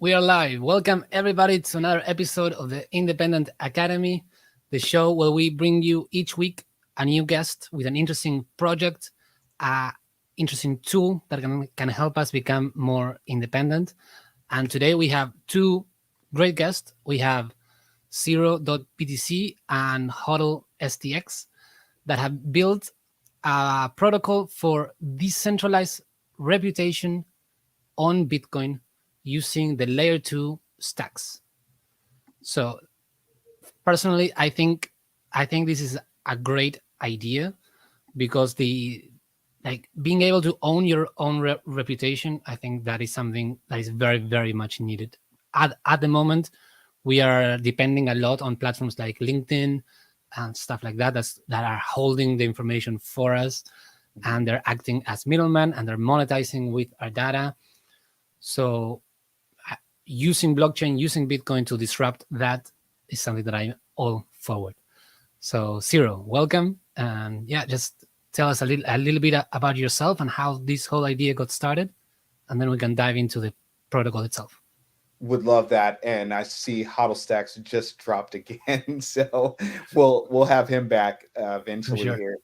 We are live. Welcome everybody to another episode of the Independent Academy, the show where we bring you each week a new guest with an interesting project, a interesting tool that can help us become more independent. And today we have two great guests. We have Zero.btc and Hodl STX that have built a protocol for decentralized reputation on Bitcoin using the layer 2 stacks. So personally, I think this is a great idea because the like being able to own your own reputation, I think that is something that is very much needed. At the moment, we are depending a lot on platforms like LinkedIn and stuff like that are holding the information for us, and they're acting as middlemen and they're monetizing with our data. So using blockchain, using Bitcoin to disrupt that is something that I'm all forward. So Zero, welcome, and yeah, just tell us a little bit about yourself and how this whole idea got started, and then we can dive into the protocol itself. Would love that. And I see Stacks just dropped again, so we'll have him back For eventually sure. here.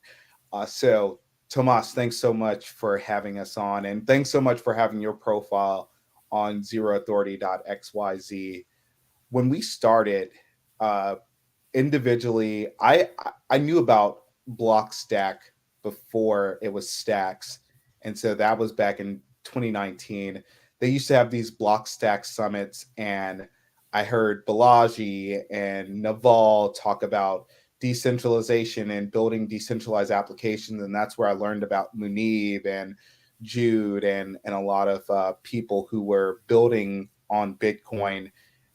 So Tomas, thanks so much for having us on, and thanks so much for having your profile on Zero Authority XYZ. When we started uh, individually, I knew about Blockstack before it was Stacks, and so that was back in 2019. They used to have these Blockstack summits, and I heard Balaji and Naval talk about decentralization and building decentralized applications, and that's where I learned about Munib and Jude and a lot of people who were building on Bitcoin.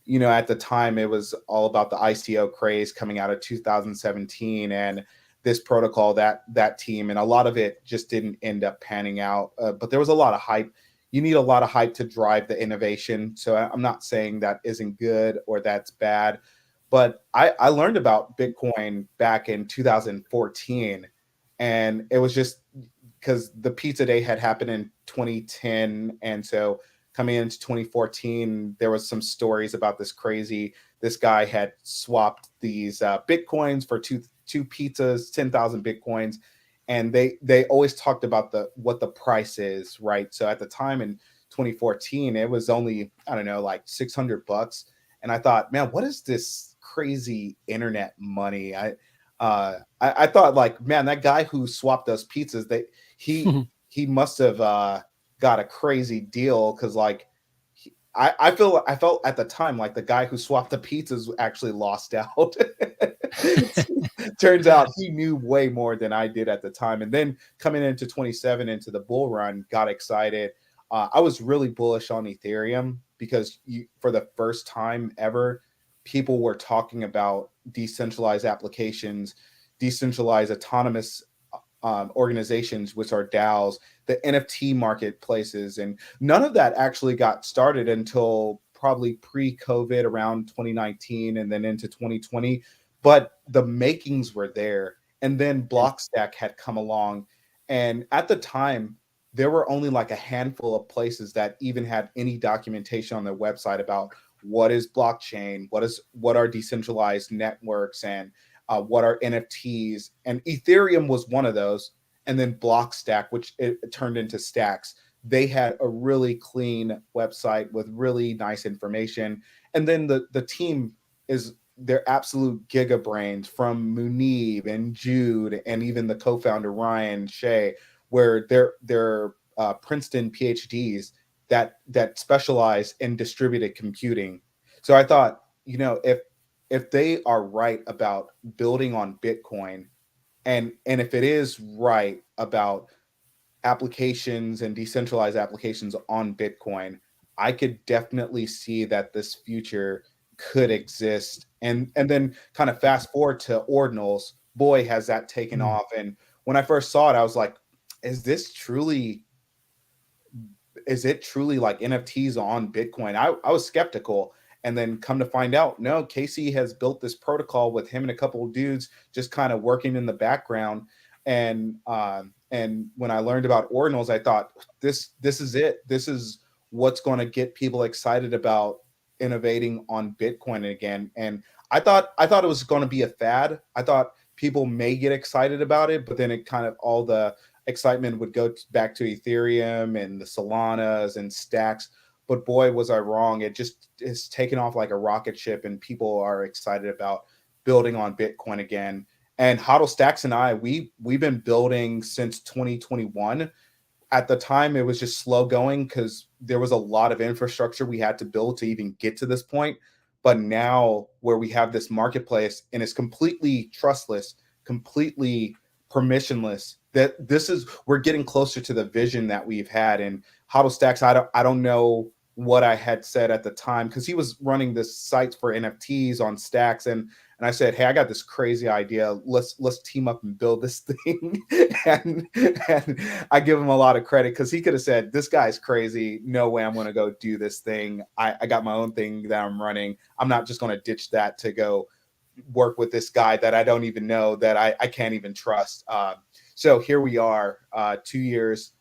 At the time it was all about the ICO craze coming out of 2017 and this protocol, that team, and a lot of it just didn't end up panning out. But there was a lot of hype. You need a lot of hype to drive the innovation. So I'm not saying that isn't good or that's bad, but I learned about Bitcoin back in 2014, and it was just because the pizza day had happened in 2010, and so coming into 2014, there was some stories about this guy had swapped these bitcoins for two pizzas, 10,000 bitcoins, and they always talked about the what the price is, right? So at the time in 2014, it was only, I don't know, like $600, and I thought, man, what is this crazy internet money? I thought, like, man, that guy who swapped those pizzas, he he must have got a crazy deal, because like I felt at the time like the guy who swapped the pizzas actually lost out. Turns out he knew way more than I did at the time. And then coming into 27 into the bull run, got excited. I was really bullish on Ethereum because for the first time ever, people were talking about decentralized applications, decentralized autonomous organizations, which are DAOs, the NFT marketplaces, and none of that actually got started until probably pre-COVID around 2019 and then into 2020. But the makings were there, and then Blockstack had come along, and at the time there were only like a handful of places that even had any documentation on their website about what is blockchain, what are decentralized networks, and what are NFTs. And Ethereum was one of those. And then Blockstack, which it turned into Stacks, they had a really clean website with really nice information. And then the team is their absolute giga brains, from Munib and Jude and even the co-founder Ryan Shea, where they're Princeton PhDs that specialize in distributed computing. So I thought, if they are right about building on Bitcoin, and if it is right about applications and decentralized applications on Bitcoin, I could definitely see that this future could exist. And then kind of fast forward to ordinals, boy, has that taken off. And when I first saw it, I was like, is this truly is it truly like NFTs on Bitcoin? I was skeptical. And then come to find out, no, Casey has built this protocol with him and a couple of dudes just kind of working in the background. And when I learned about ordinals, I thought this is it. This is what's going to get people excited about innovating on Bitcoin again. And I thought it was going to be a fad. I thought people may get excited about it, but then it kind of all the excitement would go back to Ethereum and the Solanas and Stacks. But boy, was I wrong. It just is taken off like a rocket ship, and people are excited about building on Bitcoin again. And Hodl Stacks and we've been building since 2021. At the time, it was just slow going because there was a lot of infrastructure we had to build to even get to this point. But now, where we have this marketplace and it's completely trustless, completely permissionless, that this is we're getting closer to the vision that we've had. And Hodl Stacks, I don't know what I had said at the time, because he was running this site for NFTs on Stacks, and I said, hey, I got this crazy idea. Let's team up and build this thing. and I give him a lot of credit, because he could have said, this guy's crazy. No way I'm going to go do this thing. I got my own thing that I'm running. I'm not just going to ditch that to go work with this guy that I don't even know, that I can't even trust. So here we are, 2 years,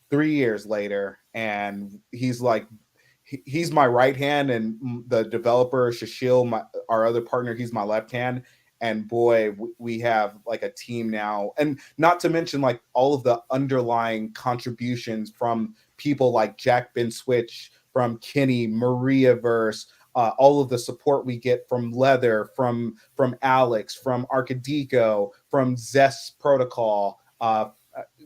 3 years later, and he's like, he's my right hand, and the developer Shashil, our other partner, he's my left hand. And boy, we have like a team now, and not to mention like all of the underlying contributions from people like Jack Ben Switch, from Kenny, Mariaverse, all of the support we get from Leather, from Alex, from Arcadico, from Zest Protocol.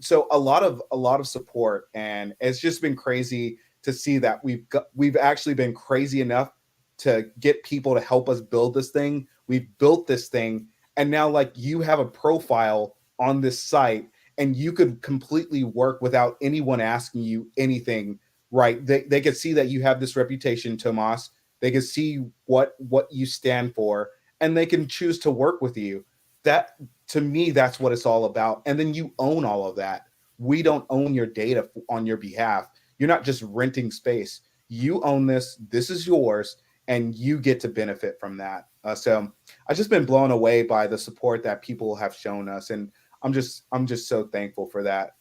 So a lot of support, and it's just been crazy to see that we've actually been crazy enough to get people to help us build this thing. We've built this thing, and now like you have a profile on this site, and you could completely work without anyone asking you anything, right? They could see that you have this reputation, Tomas. They can see what you stand for, and they can choose to work with you. That, to me, that's what it's all about. And then you own all of that. We don't own your data on your behalf. You're not just renting space. You own this. This is yours, and you get to benefit from that. So I've just been blown away by the support that people have shown us, and I'm just so thankful for that.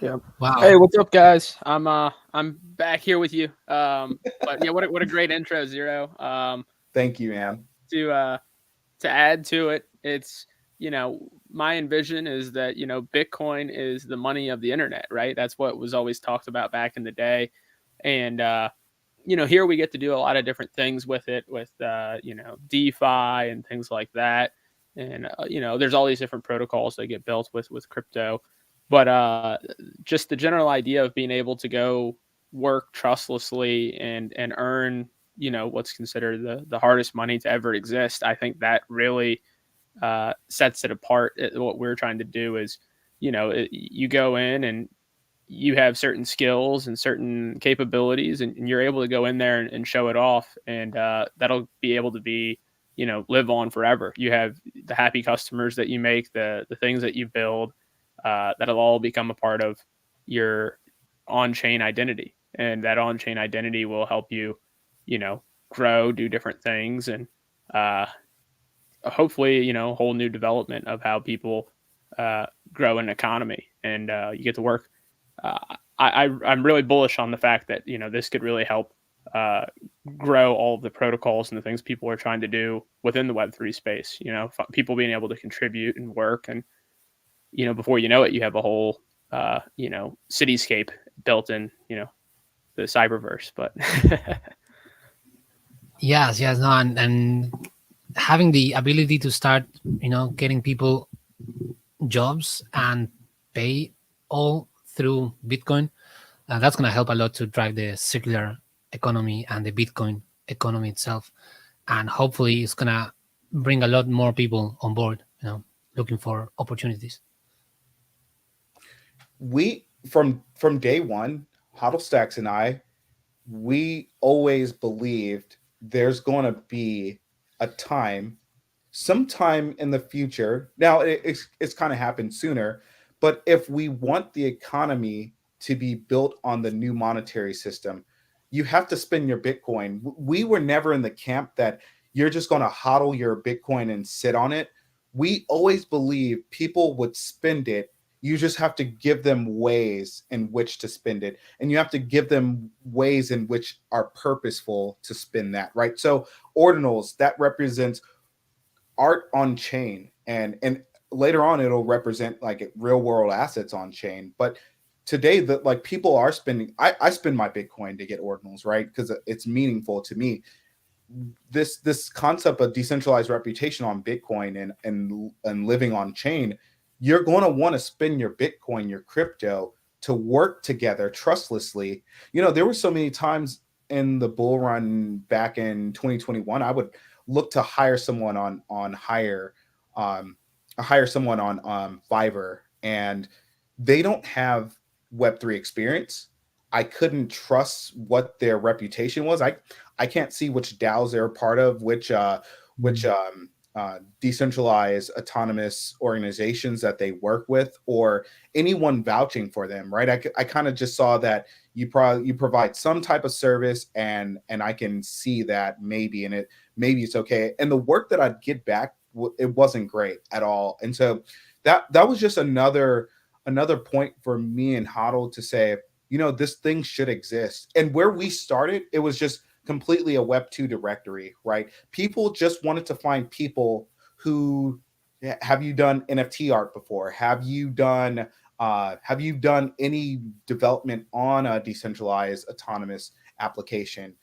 Yeah. Wow. Hey, what's up, guys? I'm back here with you. But yeah, what a great intro, Zero. Thank you, man. To add to it, it's my envision is that Bitcoin is the money of the internet, right? That's what was always talked about back in the day, and here we get to do a lot of different things with it, with DeFi and things like that, and there's all these different protocols that get built with crypto, but just the general idea of being able to go work trustlessly and earn what's considered the hardest money to ever exist. I think that really sets it apart. What we're trying to do is, you go in and you have certain skills and certain capabilities, and you're able to go in there and show it off, and that'll be able to be, live on forever. You have the happy customers that you make, the things that you build, that'll all become a part of your on-chain identity, and that on-chain identity will help you, grow, do different things, and hopefully, whole new development of how people grow an economy, and you get to work. I'm really bullish on the fact that this could really help grow all of the protocols and the things people are trying to do within the Web3 space. People being able to contribute and work, and before you know it, you have a whole cityscape built in the cyberverse. But Yes, no, and having the ability to start, getting people jobs and pay all through Bitcoin, that's going to help a lot to drive the circular economy and the Bitcoin economy itself. And hopefully it's going to bring a lot more people on board, looking for opportunities. We, from day one, Hodl Stacks and we always believed there's going to be a time, sometime in the future. Now it's kind of happened sooner, but if we want the economy to be built on the new monetary system, you have to spend your Bitcoin. We were never in the camp that you're just going to hodl your Bitcoin and sit on it. We always believed people would spend it You just have to give them ways in which to spend it, and you have to give them ways in which are purposeful to spend that, right? So ordinals, that represents art on chain, and later on it'll represent like real world assets on chain. But today, that like people are spending, I spend my Bitcoin to get ordinals, right? Because it's meaningful to me. This concept of decentralized reputation on Bitcoin and living on chain, you're going to want to spend your Bitcoin, your crypto, to work together trustlessly. There were so many times in the bull run back in 2021, I would look to hire someone on um, hire someone on Fiverr, and they don't have Web3 experience. I couldn't trust what their reputation was. I can't see which DAOs they're a part of, which decentralized autonomous organizations that they work with, or anyone vouching for them. Right? I kind of just saw that you provide some type of service, and I can see that maybe it's okay. And the work that I'd get back, it wasn't great at all. And so that was just another point for me and Huddle to say, this thing should exist. And where we started, it was just completely a Web2 directory, right? People just wanted to find people who, have you done NFT art before? Have you done any development on a decentralized autonomous application?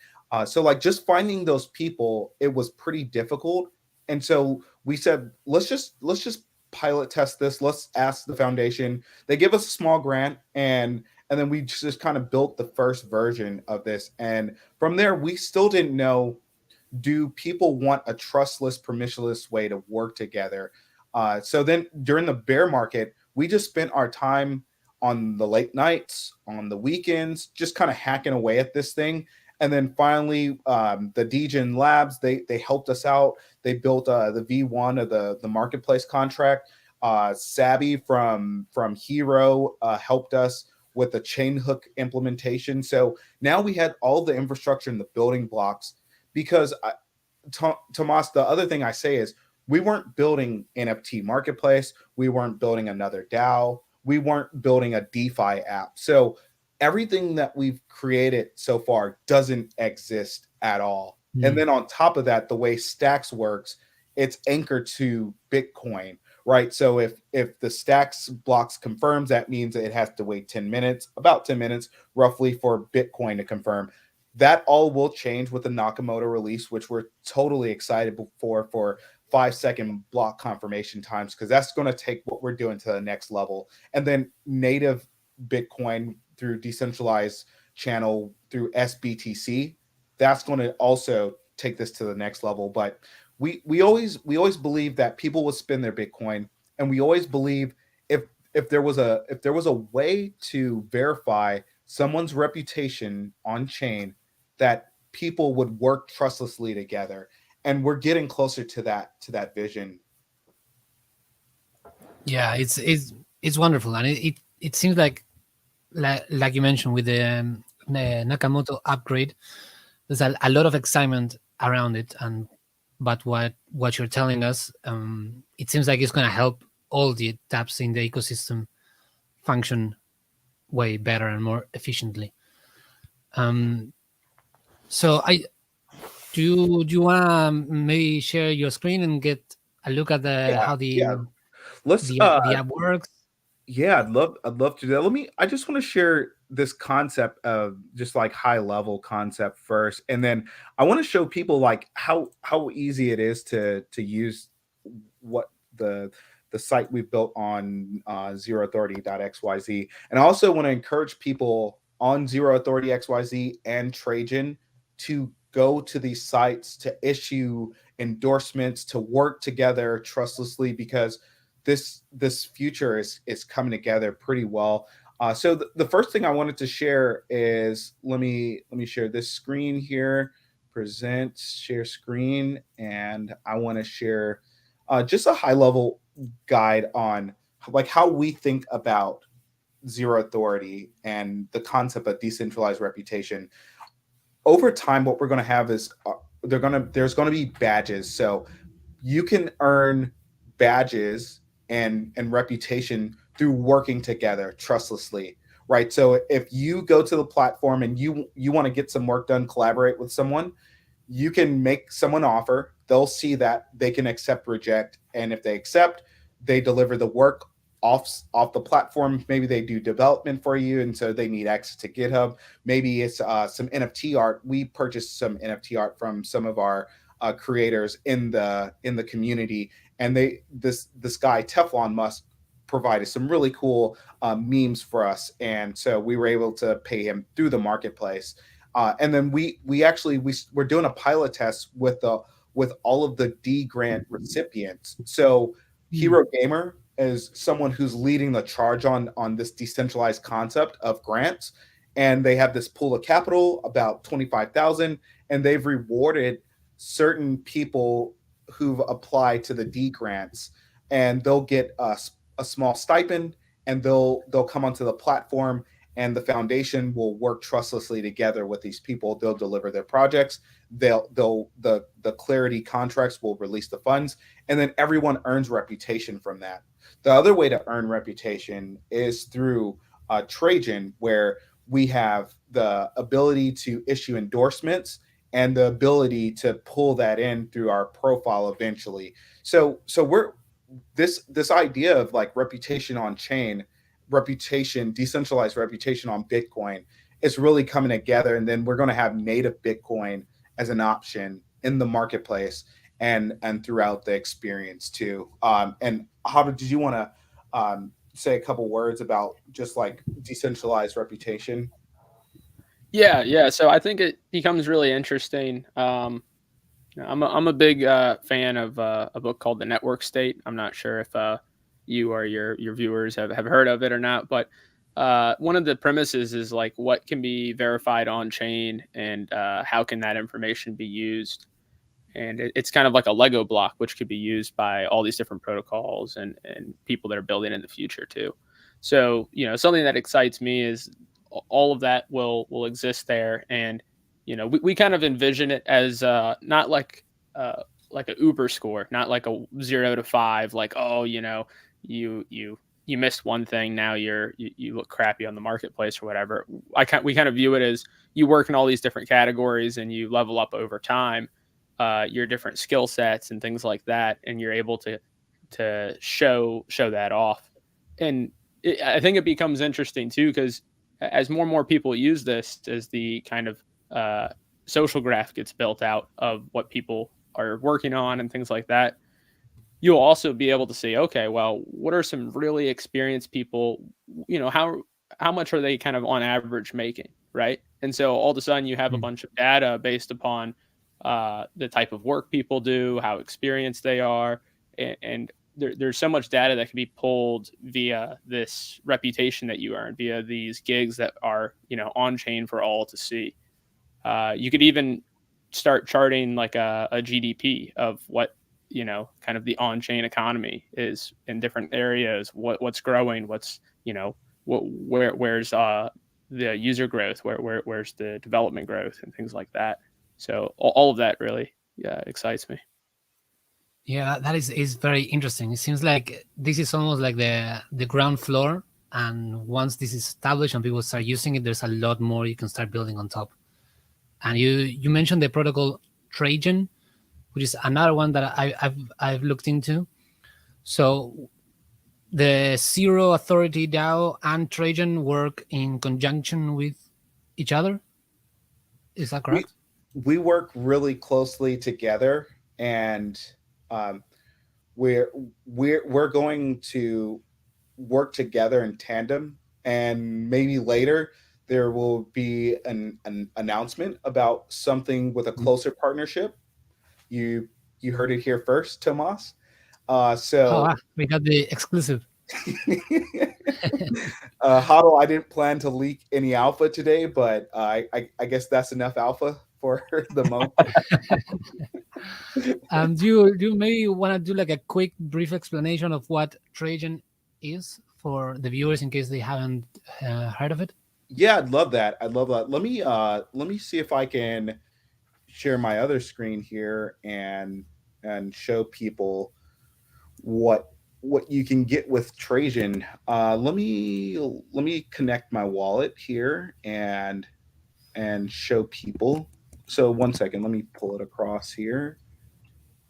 So like just finding those people, it was pretty difficult. And so we said, let's just pilot test this. Let's ask the foundation. They give us a small grant, and then we just kind of built the first version of this. And from there, we still didn't know, do people want a trustless, permissionless way to work together? So then during the bear market, we just spent our time on the late nights, on the weekends, just kind of hacking away at this thing. And then finally, the Degen Labs, they helped us out. They built the V1 of the marketplace contract. Sabby from Hero helped us with the chain hook implementation. So now we had all the infrastructure and the building blocks. Because Tomas, the other thing I say is, we weren't building NFT marketplace. We weren't building another DAO. We weren't building a DeFi app. So everything that we've created so far doesn't exist at all. And then on top of that, the way Stacks works, it's anchored to Bitcoin, right? So if the Stacks blocks confirms, that means that it has to wait 10 minutes, about 10 minutes roughly, for Bitcoin to confirm. That all will change with the Nakamoto release, which we're totally excited for 5-second block confirmation times, because that's going to take what we're doing to the next level. And then native Bitcoin through decentralized channel through SBTC, that's going to also take this to the next level. But we always believe that people will spend their Bitcoin, and we always believe if there was a way to verify someone's reputation on chain, that people would work trustlessly together. And we're getting closer to that vision. Yeah, it's wonderful, and it seems like you mentioned with the Nakamoto upgrade, there's a lot of excitement around it. And but what you're telling us, it seems like it's going to help all the taps in the ecosystem function way better and more efficiently. So do you want to maybe share your screen and get a look at how Yeah. Let's the app works? Yeah, I'd love to do that. I just want to share this concept of just like high level concept first, and then I want to show people like how easy it is to use what the site we've built on Zero Authority .xyz. And I also want to encourage people on Zero Authority XYZ and Trajan to go to these sites to issue endorsements, to work together trustlessly, because this future is coming together pretty well. So the first thing I wanted to share is, let me share this screen here, present, share screen, and I want to share just a high level guide on like how we think about Zero Authority and the concept of decentralized reputation. Over time, what we're going to have is there's going to be badges. So you can earn badges and reputation through working together trustlessly, right? So if you go to the platform and you want to get some work done, collaborate with someone, you can make someone offer. They'll see that they can accept, reject, and if they accept, they deliver the work off the platform. Maybe they do development for you, and so they need access to GitHub. Maybe it's some NFT art. We purchased some NFT art from some of our creators in the community, and this guy Teflon Musk provided some really cool memes for us, and so we were able to pay him through the marketplace. And then we're doing a pilot test with all of the D grant recipients. So Mm. Hero Gamer is someone who's leading the charge on this decentralized concept of grants, and they have this pool of capital about 25,000, and they've rewarded certain people who've applied to the D grants, and they'll get a small stipend, and they'll come onto the platform, and the foundation will work trustlessly together with these people. They'll deliver their projects. The clarity contracts will release the funds, and then everyone earns reputation from that. The other way to earn reputation is through Trajan, where we have the ability to issue endorsements and the ability to pull that in through our profile eventually. So we're this idea of like reputation on chain, reputation, decentralized reputation on Bitcoin is really coming together. And then we're going to have native Bitcoin as an option in the marketplace and throughout the experience too. And how did you want to say a couple words about just like decentralized reputation? Yeah, yeah. So I think it becomes really interesting. I'm a big fan of a book called The Network State. I'm not sure if you or your viewers have heard of it or not, but one of the premises is like what can be verified on chain and how can that information be used. And it's kind of like a Lego block, which could be used by all these different protocols and people that are building in the future too. So something that excites me is all of that will exist there, and we kind of envision it as not uh, like a Uber score, not like a 0 to 5, like, oh, you missed one thing, now you look crappy on the marketplace or whatever. We kind of view it as you work in all these different categories and you level up over time, your different skill sets and things like that, and you're able to show that off. And I think it becomes interesting too, because as more and more people use this, as the kind of uh, social graph gets built out of what people are working on and things like that, you'll also be able to see, okay, well, what are some really experienced people, how much are they kind of on average making, right? And so all of a sudden you have a Mm. bunch of data based upon the type of work people do, how experienced they are, and there's so much data that can be pulled via this reputation that you earn via these gigs that are on chain for all to see. You could even start charting like a GDP of what kind of the on-chain economy is in different areas, what's growing, what's where's the user growth, where's the development growth and things like that. So all of that really, yeah, excites me. Yeah, that is very interesting. It seems like this is almost like the ground floor, and once this is established and people start using it, there's a lot more you can start building on top. And you mentioned the protocol Trajan, which is another one that I've looked into. So the Zero Authority DAO and Trajan work in conjunction with each other. Is that We correct? we work really closely together, and um, we're we're going to work together in tandem, and maybe later there will be an announcement about something with a closer partnership. You you heard it here first, Tomas. Oh, So we got the exclusive. Huddle, I didn't plan to leak any alpha today, but I guess that's enough alpha for the moment. Do you maybe want to do like a quick, brief explanation of what Trajan is for the viewers in case they haven't heard of it? Yeah, I'd love that. I'd love that. Let me see if I can share my other screen here and show people what what you can get with Trajan. Let me connect my wallet here and show people. So one second, let me pull it across here.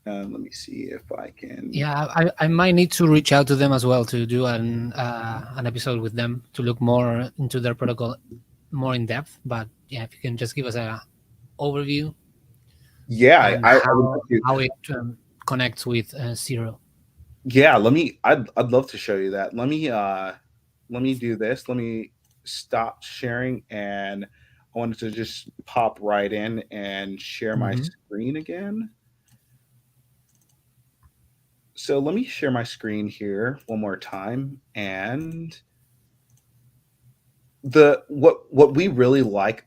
Let me see if I can. Yeah, I might need to reach out to them as well to do an episode with them to look more into their protocol more in depth. But yeah, if you can just give us a overview Yeah, and I would love to. how it connects with Zero. Yeah, let me. I'd love to show you that. Let me do this. Let me stop sharing, and I wanted to just pop right in and share my Hmm. screen again. So let me share my screen here one more time, and what we really like,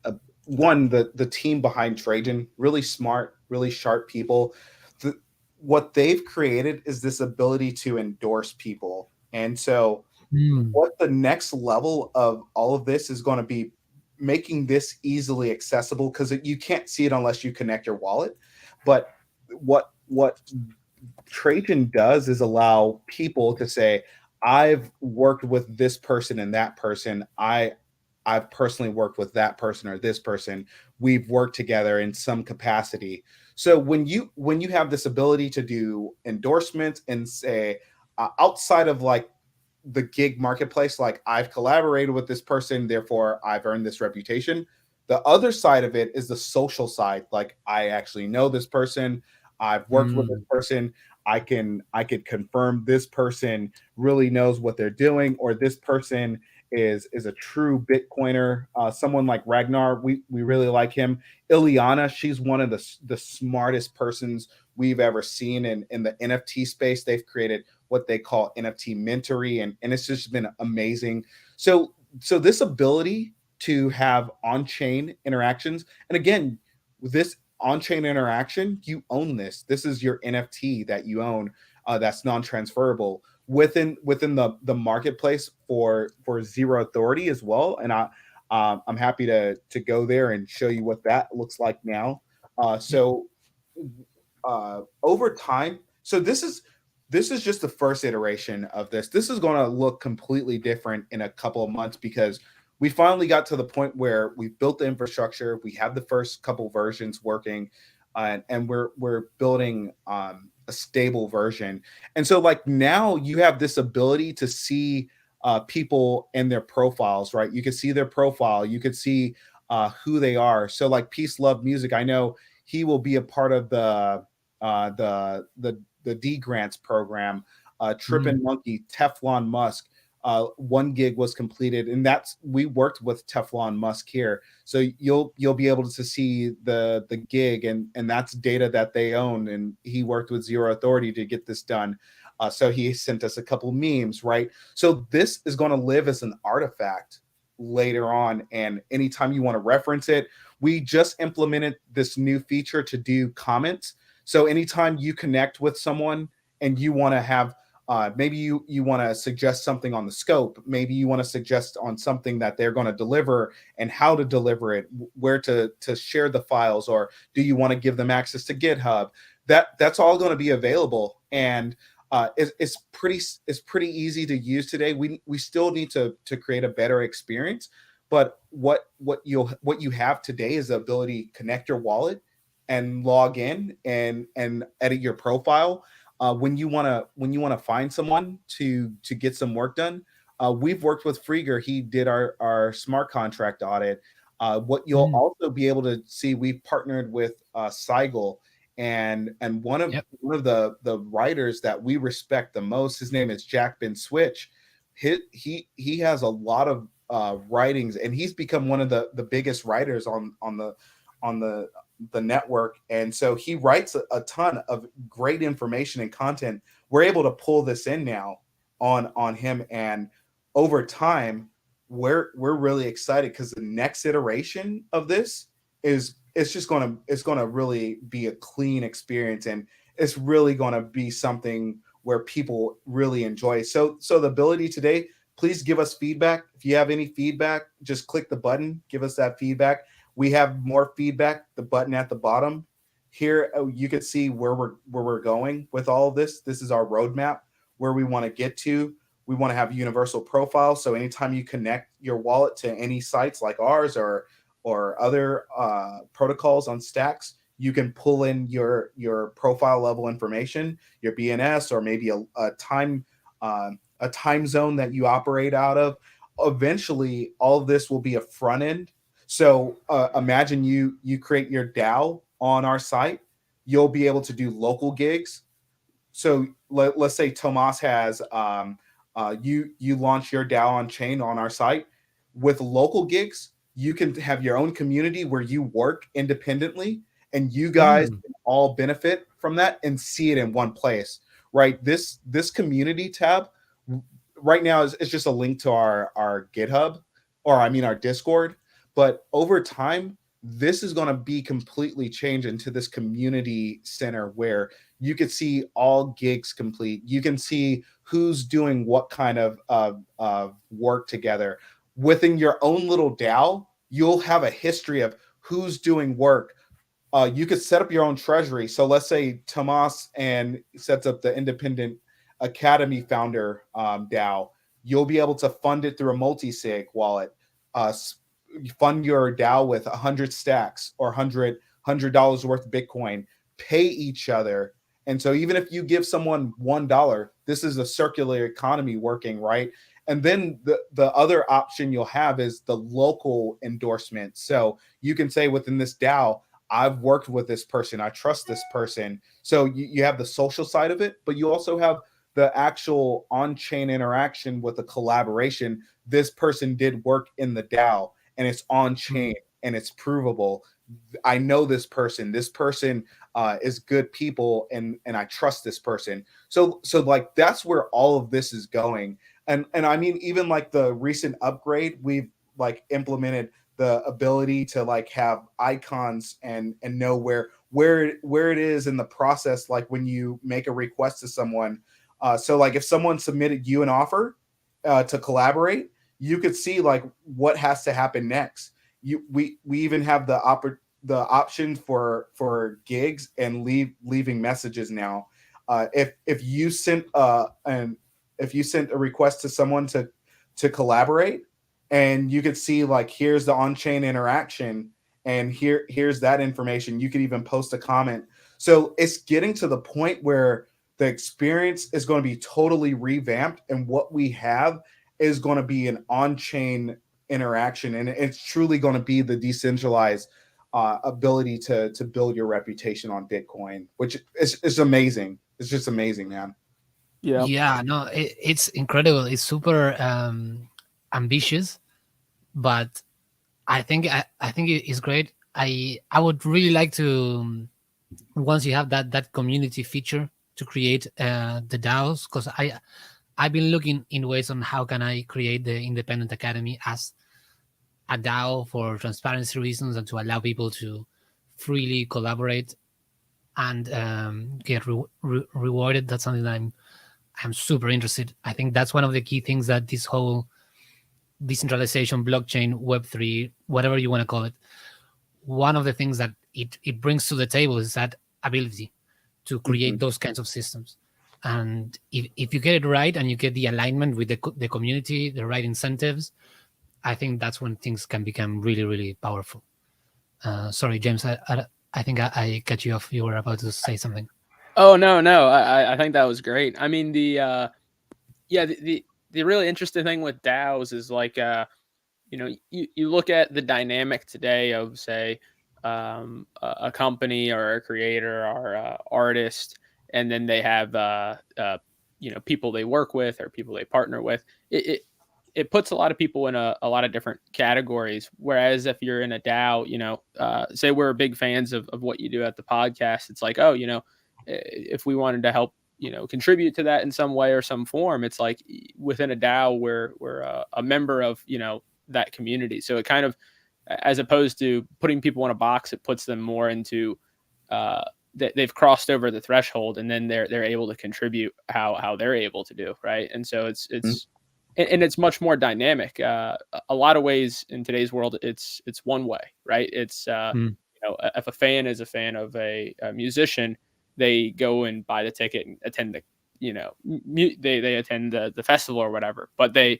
one, the team behind Trajan, really smart, really sharp people. the, what they've created is this ability to endorse people, and so Mm. what the next level of all of this is going to be, making this easily accessible, because you can't see it unless you connect your wallet. But what Trajan does is allow people to say, I've worked with this person and that person. I've personally worked with that person or this person. We've worked together in some capacity. So when you have this ability to do endorsements and say, outside of like the gig marketplace, like I've collaborated with this person, therefore I've earned this reputation. The other side of it is the social side. Like I actually know this person, I've worked with this Mm. person. I could confirm this person really knows what they're doing, or this person is a true Bitcoiner. Someone like Ragnar, we really like him. Ileana, she's one of the smartest persons we've ever seen in the NFT space. They've created what they call NFT mentory, and it's just been amazing. So this ability to have on-chain interactions, and again, with this on-chain interaction, you own this. This is your NFT that you own. That's non-transferable within the marketplace for Zero Authority as well. And I'm happy to go there and show you what that looks like now. Yeah. So over time, so this is just the first iteration of this. This is going to look completely different in a couple of months, because we finally got to the point where we've built the infrastructure. We have the first couple versions working, and we're building a stable version. And so, like, now you have this ability to see people and their profiles, right? You can see their profile. You could see who they are. So, like, Peace, Love, Music. I know he will be a part of the D grants program. Trippin' Mm. Monkey, Teflon Musk. One gig was completed, and that's we worked with Teflon Musk here, so you'll be able to see the gig, and that's data that they own, and he worked with Zero Authority to get this done. So he sent us a couple memes, right? So this is going to live as an artifact later on, and anytime you want to reference it, we just implemented this new feature to do comments. So anytime you connect with someone and you want to have, maybe you want to suggest something on the scope, maybe you want to suggest on something that they're going to deliver and how to deliver it, where to share the files, or do you want to give them access to GitHub? That's all going to be available, and it's pretty easy to use today. We still need to create a better experience, but what you have today is the ability to connect your wallet and log in and edit your profile. When you want to find someone to get some work done, we've worked with Frieger. He did our smart contract audit. What you'll Mm. also be able to see, we've partnered with Seigel, and Yep. one of the writers that we respect the most. His name is Jack Ben Switch. He has a lot of writings, and he's become one of the biggest writers on the network. And so he writes a ton of great information and content. We're able to pull this in now on him, and over time we're really excited, because the next iteration of this is it's gonna really be a clean experience, and it's really gonna be something where people really enjoy. So the ability today, please give us feedback. If you have any feedback, just click the button, give us that feedback. We have more feedback, the button at the bottom. Here you can see where we're going with all of this. This is our roadmap. where we want to get to. We want to have universal profiles. So anytime you connect your wallet to any sites like ours or other protocols on stacks, you can pull in your profile level information, your BNS, or maybe a time zone that you operate out of. Eventually, all of this will be a front end. So imagine you create your DAO on our site. You'll be able to do local gigs. So let's say Tomas has you launch your DAO on chain on our site with local gigs. You can have your own community where you work independently, and you guys can all benefit from that and see it in one place. Right? This community tab right now is just a link to our GitHub, or I mean our Discord. But over time, this is going to be completely changed into this community center where you could see all gigs complete. You can see who's doing what kind of work together. Within your own little DAO, you'll have a history of who's doing work. You could set up your own treasury. So let's say Tomas and sets up the Independent Academy Founder DAO. You'll be able to fund it through a multi-sig wallet. Fund your DAO with 100 stacks or $100 worth of Bitcoin. Pay each other. And so even if you give someone $1, this is a circular economy working, right? And then the other option you'll have is the local endorsement. So you can say within this DAO, I've worked with this person, I trust this person. So you have the social side of it, but you also have the actual on-chain interaction with the collaboration. This person did work in the DAO, and it's on-chain, and it's provable. I know this person. This person is good people, and I trust this person. So like that's where all of this is going. And I mean, even like the recent upgrade, we've like implemented the ability to like have icons and know where it is in the process. Like when you make a request to someone, so like if someone submitted you an offer to collaborate, you could see like what has to happen next. We even have the option for gigs and leaving messages now. If you sent a request to someone to collaborate, and you could see like here's the on-chain interaction, and here's that information. You could even post a comment. So it's getting to the point where the experience is going to be totally revamped, and what we have is going to be an on-chain interaction, and it's truly going to be the decentralized ability to build your reputation on Bitcoin, which is amazing. It's just amazing, man. Yeah, no, it's incredible. It's super ambitious, but I think it's great. I would really like to, once you have that community feature, to create the DAOs, because I've been looking in ways on how can I create the Independent Academy as a DAO for transparency reasons and to allow people to freely collaborate and get rewarded. That's something that I'm super interested. I think that's one of the key things that this whole decentralization, blockchain, Web3, whatever you want to call it, one of the things that it brings to the table is that ability to create those kinds of systems. And if you get it right and you get the alignment with the community, the right incentives, I think that's when things can become really, really powerful. Sorry, James, I think I cut you off. You were about to say something. Oh, no. I think that was great. I mean, the really interesting thing with DAOs is like, you look at the dynamic today of, say, a company or a creator or a artist, and then they have, people they work with or people they partner with. It puts a lot of people in a lot of different categories. Whereas if you're in a DAO, say we're big fans of what you do at the podcast, it's like, oh, if we wanted to help, contribute to that in some way or some form, it's like within a DAO, we're a member of, that community. So it kind of, as opposed to putting people in a box, it puts them more into, they've crossed over the threshold, and then they're able to contribute how they're able to do. Right. And so it's, and it's much more dynamic. A lot of ways in today's world, it's one way, right? It's, if a fan is a fan of a musician, they go and buy the ticket and attend they attend the festival or whatever, but the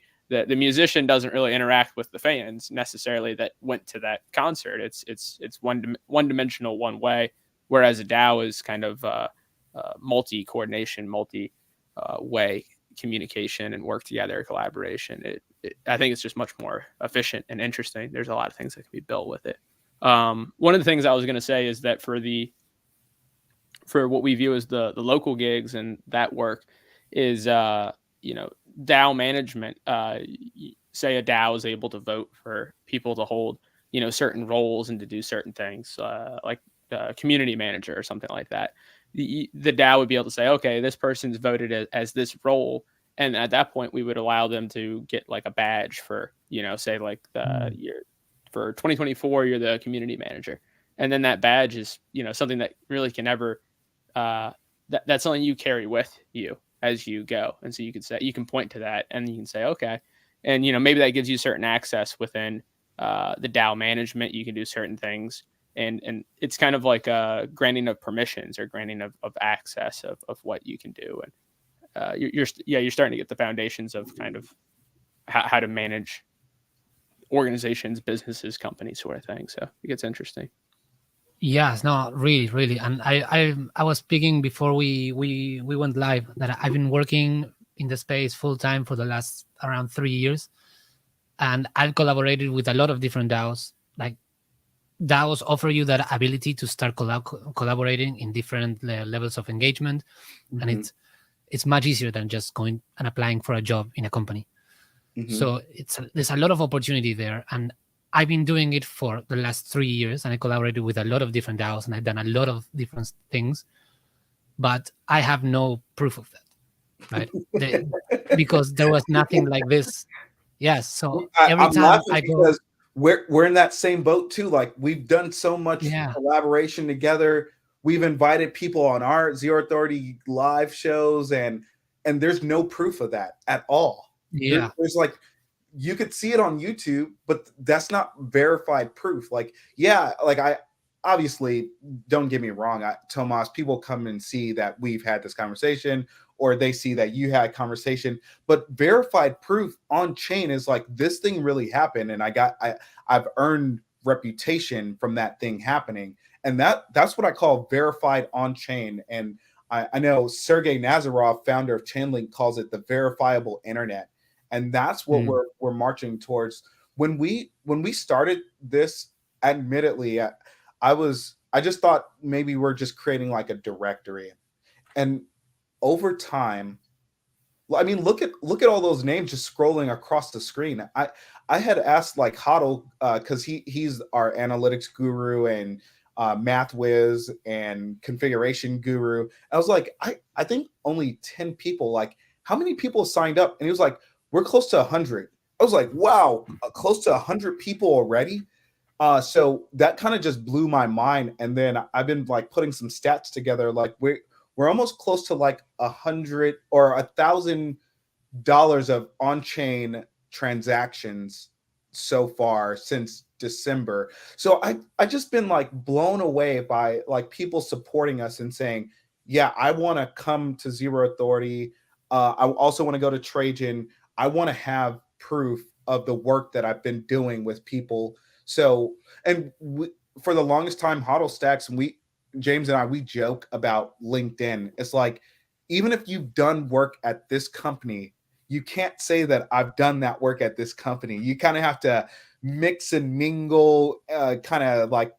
musician doesn't really interact with the fans necessarily that went to that concert. It's one dimensional one way, whereas a DAO is kind of multi coordination, multi way communication and work together, collaboration. I think it's just much more efficient and interesting. There's a lot of things that can be built with it. One of the things I was going to say is that for what we view as the local gigs and that work is, DAO management. Say a DAO is able to vote for people to hold, certain roles and to do certain things, like community manager or something like that. The DAO would be able to say, okay, this person's voted as this role. And at that point, we would allow them to get like a badge for, say like for 2024, you're the community manager. And then that badge is, something that really can never, that's something you carry with you as you go. And so you can point to that and you can say, okay. And, maybe that gives you certain access within the DAO management. You can do certain things. And it's kind of like a granting of permissions or granting of access of what you can do. And you're starting to get the foundations of kind of how to manage organizations, businesses, companies, sort of thing. So it gets interesting. Yes, no, really, and I was speaking before we went live that I've been working in the space full time for the last around 3 years, and I've collaborated with a lot of different DAOs. Like DAOs offer you that ability to start collaborating in different levels of engagement, and it's much easier than just going and applying for a job in a company. So there's a lot of opportunity there, and I've been doing it for the last 3 years, and I collaborated with a lot of different DAOs, and I've done a lot of different things, but I have no proof of that, right? Because there was nothing like this. Yes, so every I'm time I go, because we're in that same boat too. Like we've done so much collaboration together. We've invited people on our Zero Authority live shows, and there's no proof of that at all. Yeah. There's like, you could see it on YouTube, but that's not verified proof. Like, yeah, like I obviously, don't get me wrong, Tomas, people come and see that we've had this conversation, or they see that you had conversation, but verified proof on chain is like, this thing really happened, and I've earned reputation from that thing happening, and that's what I call verified on chain. And I know Sergey Nazarov, founder of Chainlink, calls it the verifiable internet. And that's what we're marching towards. When we started this, admittedly, I just thought maybe we're just creating like a directory. And over time, I mean, look at all those names just scrolling across the screen. I had asked like Hodl, because he's our analytics guru and math whiz and configuration guru. I was like, I think only 10 people. Like, how many people signed up? And he was like, we're close to 100. I was like, wow, close to 100 people already. So that kind of just blew my mind. And then I've been like putting some stats together. Like we're almost close to like $100 or $1,000 of on-chain transactions so far since December. So I just been like blown away by like people supporting us and saying, yeah, I want to come to Zero Authority. I also want to go to Trajan. I want to have proof of the work that I've been doing with people. So, and for the longest time, Hodl Stacks, and James and I, we joke about LinkedIn. It's like, even if you've done work at this company, you can't say that I've done that work at this company. You kind of have to mix and mingle, kind of like,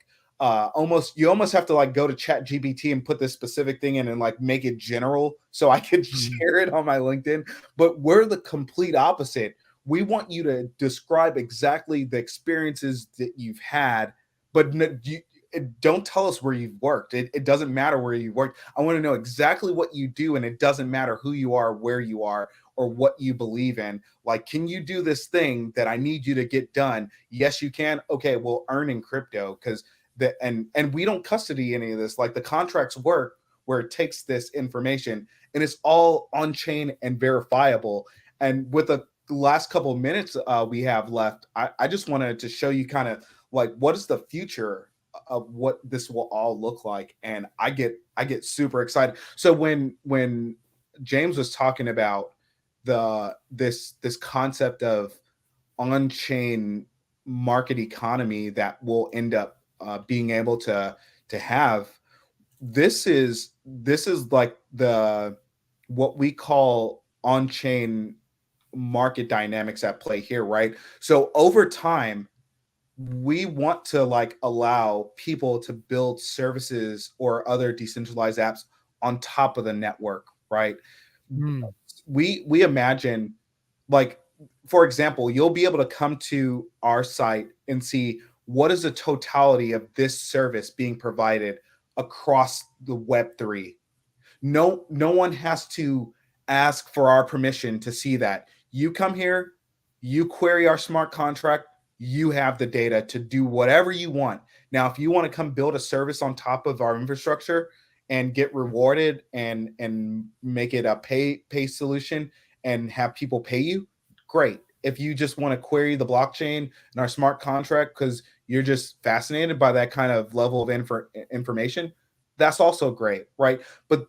you almost have to like go to ChatGPT and put this specific thing in and like make it general so I could share it on my LinkedIn. But we're the complete opposite. We want you to describe exactly the experiences that you've had, but don't tell us where you've worked. It doesn't matter where you worked. I want to know exactly what you do, and it doesn't matter who you are, where you are, or what you believe in. Like, can you do this thing that I need you to get done? Yes, you can. Okay, well, earn in crypto, because and we don't custody any of this. Like, the contracts work where it takes this information and it's all on chain and verifiable. And with the last couple of minutes we have left, I just wanted to show you kind of like, what is the future of what this will all look like. And I get super excited. So when James was talking about this concept of on-chain market economy that will end up being able to have. This is like the what we call on-chain market dynamics at play here, right? So over time, we want to like allow people to build services or other decentralized apps on top of the network, right? Mm. We imagine, like, for example, you'll be able to come to our site and see what is the totality of this service being provided across the Web3. No one has to ask for our permission to see that. You come here, you query our smart contract, you have the data to do whatever you want. Now, if you want to come build a service on top of our infrastructure and get rewarded and make it a pay solution and have people pay you, great. If you just want to query the blockchain and our smart contract because you're just fascinated by that kind of level of information, that's also great, right? But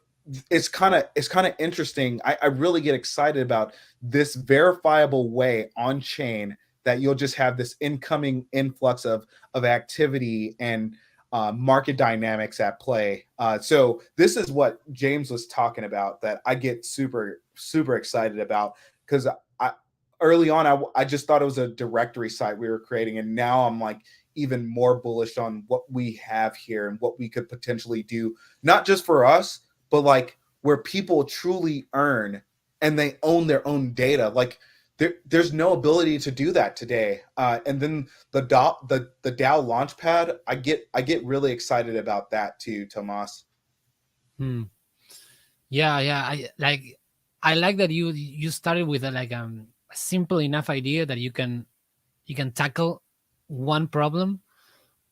it's kind of interesting. I really get excited about this verifiable way on chain that you'll just have this incoming influx of activity and market dynamics at play. So this is what James was talking about that I get super excited about, because early on I just thought it was a directory site we were creating, and now I'm like even more bullish on what we have here and what we could potentially do, not just for us, but like where people truly earn and they own their own data. Like there's no ability to do that today. And then the DAO Launchpad, I get really excited about that too, Tomas. Yeah, I like that you started with a simple enough idea that you can tackle one problem,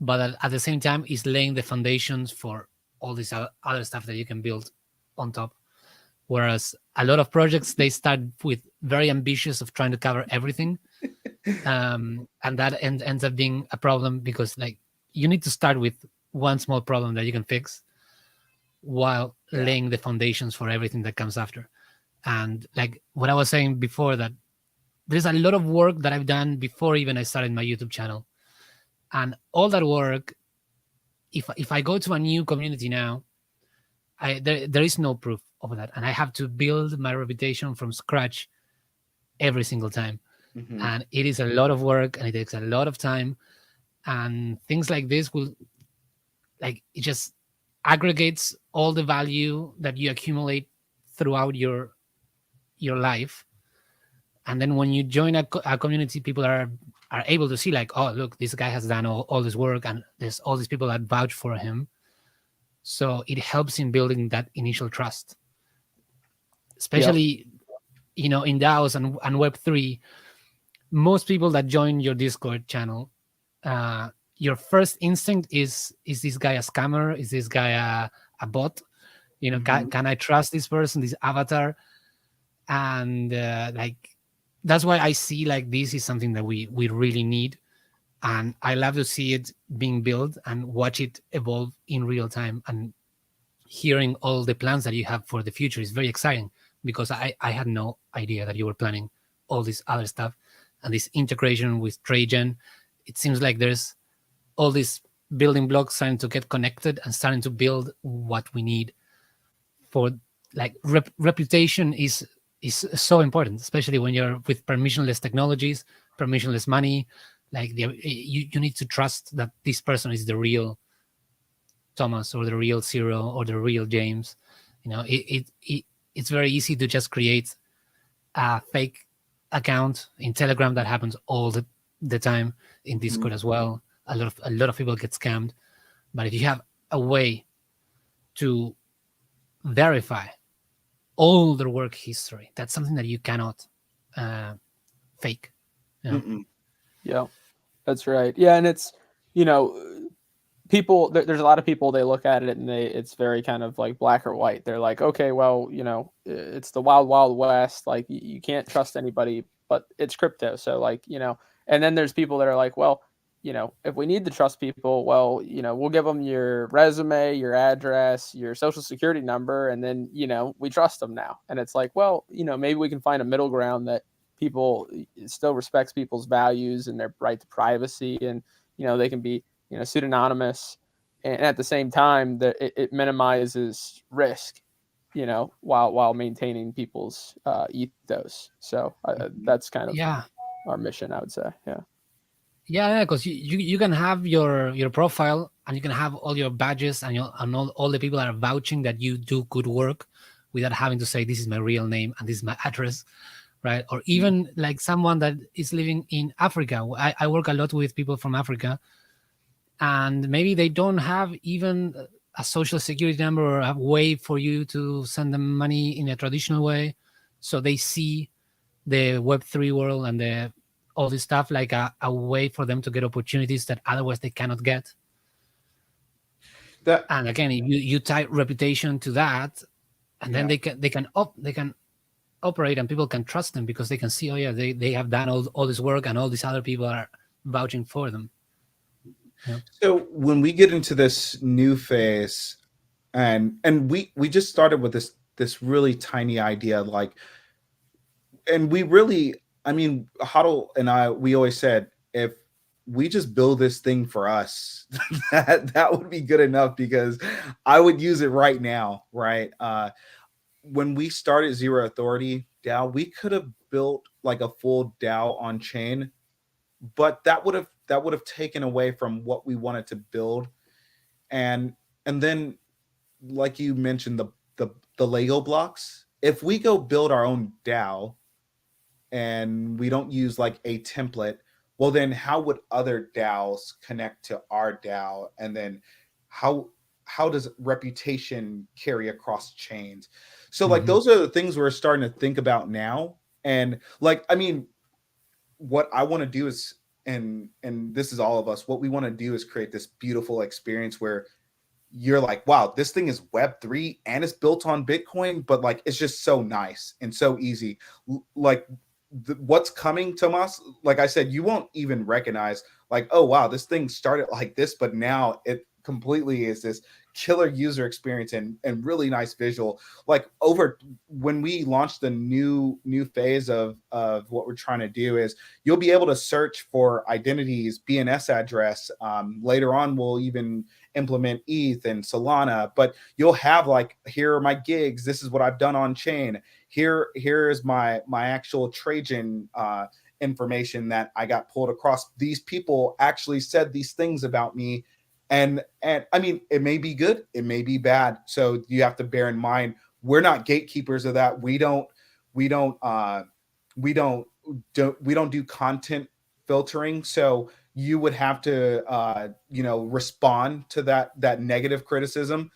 but at the same time is laying the foundations for all this other stuff that you can build on top. Whereas a lot of projects, they start with very ambitious of trying to cover everything, and that ends up being a problem, because like you need to start with one small problem that you can fix while laying the foundations for everything that comes after. And like what I was saying before, that there's a lot of work that I've done before even I started my YouTube channel, and all that work, if I go to a new community now, there is no proof of that, and I have to build my reputation from scratch every single time. Mm-hmm. And it is a lot of work, and it takes a lot of time, and things like this will, like, it just aggregates all the value that you accumulate throughout your life. And then when you join a community, people are able to see, like, oh, look, this guy has done all this work, and there's all these people that vouch for him. So it helps in building that initial trust, especially in DAOs and Web3. Most people that join your Discord channel, your first instinct is this guy a scammer? Is this guy a bot? Can I trust this person, this avatar? And like, that's why I see like this is something that we really need. And I love to see it being built and watch it evolve in real time. And hearing all the plans that you have for the future is very exciting, because I had no idea that you were planning all this other stuff and this integration with Trajan. It seems like there's all these building blocks starting to get connected and starting to build what we need for, like, reputation is so important, especially when you're with permissionless technologies, permissionless money. Like you need to trust that this person is the real Thomas or the real Zero or the real James. It's very easy to just create a fake account in Telegram. That happens all the time, in Discord as well. A lot of people get scammed. But if you have a way to verify all their work history, that's something that you cannot fake. Yeah, that's right. Yeah, and it's, people, there's a lot of people, they look at it and it's very kind of like black or white. They're like, okay, well, it's the wild, wild west. Like you can't trust anybody, but it's crypto. So like, and then there's people that are like, well, if we need to trust people, well, we'll give them your resume, your address, your social security number, and then, we trust them now. And it's like, well, maybe we can find a middle ground that people still respects people's values and their right to privacy. And, they can be, pseudonymous. And at the same time, that it minimizes risk, while maintaining people's ethos. So that's kind of Yeah. our mission, I would say. Yeah. Yeah, because you can have your profile and you can have all your badges and all the people that are vouching that you do good work without having to say this is my real name and this is my address, right? Or even like someone that is living in Africa. I work a lot with people from Africa, and maybe they don't have even a social security number or a way for you to send them money in a traditional way. So they see the Web3 world and all this stuff like a way for them to get opportunities that otherwise they cannot get. And again, if you tie reputation to that, and then they can operate and people can trust them because they can see, oh yeah, they have done all this work and all these other people are vouching for them. Yeah. So when we get into this new phase, and we just started with this really tiny idea, like, and we really, I mean, Huddle and I, we always said, if we just build this thing for us, that would be good enough, because I would use it right now, right? When we started Zero Authority DAO, we could have built like a full DAO on chain, but that would have taken away from what we wanted to build. And then, like you mentioned, the Lego blocks. If we go build our own DAO and we don't use like a template, well, then how would other DAOs connect to our DAO? And then how does reputation carry across chains? So like those are the things we're starting to think about now. And like, I mean, what I want to do is, and this is all of us, what we want to do is create this beautiful experience where you're like, wow, this thing is Web3 and it's built on Bitcoin, but like it's just so nice and so easy. Like what's coming to us, like I said, you won't even recognize like, oh wow, this thing started like this, but now it completely is this killer user experience and really nice visual. Like over when we launch the new phase of what we're trying to do is you'll be able to search for identities, BNS address. Later on, we'll even implement ETH and Solana, but you'll have like, here are my gigs. This is what I've done on chain. Here is my actual Trajan information that I got pulled across. These people actually said these things about me. And I mean, it may be good, it may be bad. So you have to bear in mind, we're not gatekeepers of that. We don't do content filtering. So you would have to respond to that negative criticism.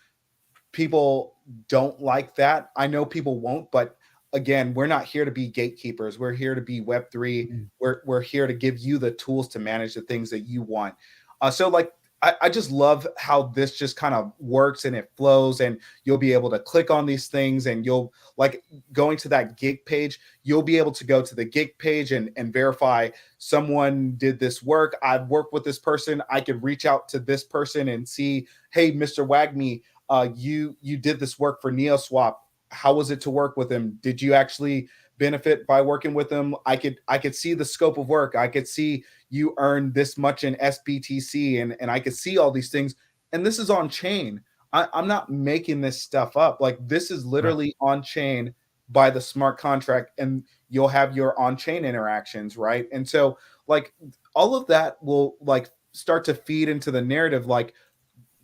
People don't like that. I know people won't, but again, we're not here to be gatekeepers. We're here to be Web3. We're here to give you the tools to manage the things that you want. So like, I just love how this just kind of works and it flows, and you'll be able to click on these things, and you'll like going to that gig page, you'll be able to go to the gig page and verify someone did this work. I've worked with this person. I could reach out to this person and see, hey, Mr. Wagme, you did this work for NeoSwap. How was it to work with him? Did you actually benefit by working with them? I could see the scope of work. I could see you earned this much in SBTC, and I could see all these things. And this is on chain. I'm not making this stuff up. Like this is literally on chain by the smart contract, and you'll have your on chain interactions, right? And so like all of that will like start to feed into the narrative. Like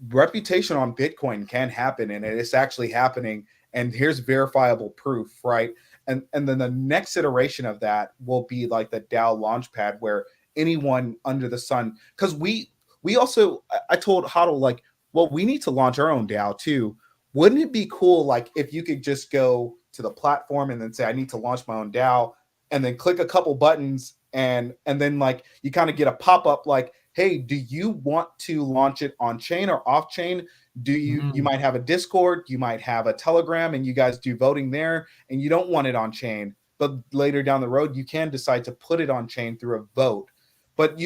reputation on Bitcoin can happen, and it's actually happening. And here's verifiable proof, right? And then the next iteration of that will be like the DAO Launchpad, where anyone under the sun, because we also, I told Huddle, like, well, we need to launch our own DAO too. Wouldn't it be cool, like, if you could just go to the platform and then say, I need to launch my own DAO, and then click a couple buttons, and then like you kind of get a pop-up like, hey, do you want to launch it on chain or off chain? Do you might have a Discord, you might have a Telegram, and you guys do voting there, and you don't want it on chain, but later down the road you can decide to put it on chain through a vote. But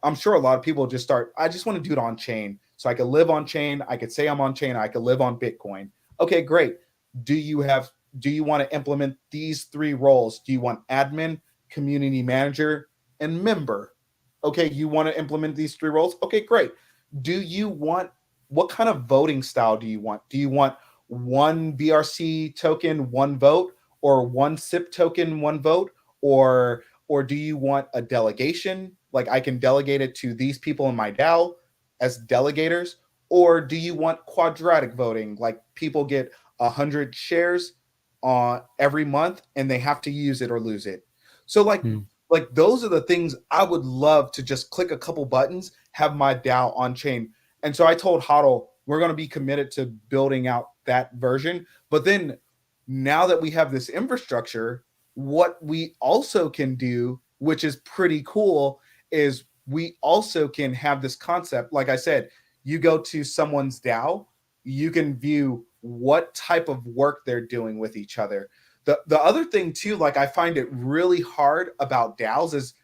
I'm sure a lot of people just start, I just want to do it on chain. So I could live on chain. I could say I'm on chain. I could live on Bitcoin. Okay, great. Do you want to implement these three roles? Do you want admin, community manager, and member? Okay, you want to implement these three roles? Okay, great. What kind of voting style do you want? Do you want one BRC token, one vote, or one SIP token, one vote, or do you want a delegation? Like I can delegate it to these people in my DAO as delegators, or do you want quadratic voting? Like people get 100 shares every month and they have to use it or lose it. So like those are the things I would love to just click a couple buttons, have my DAO on chain. And so I told Hodl, we're going to be committed to building out that version. But then now that we have this infrastructure, what we also can do, which is pretty cool, is we also can have this concept. Like I said, you go to someone's DAO, you can view what type of work they're doing with each other. The other thing too, like I find it really hard about DAOs is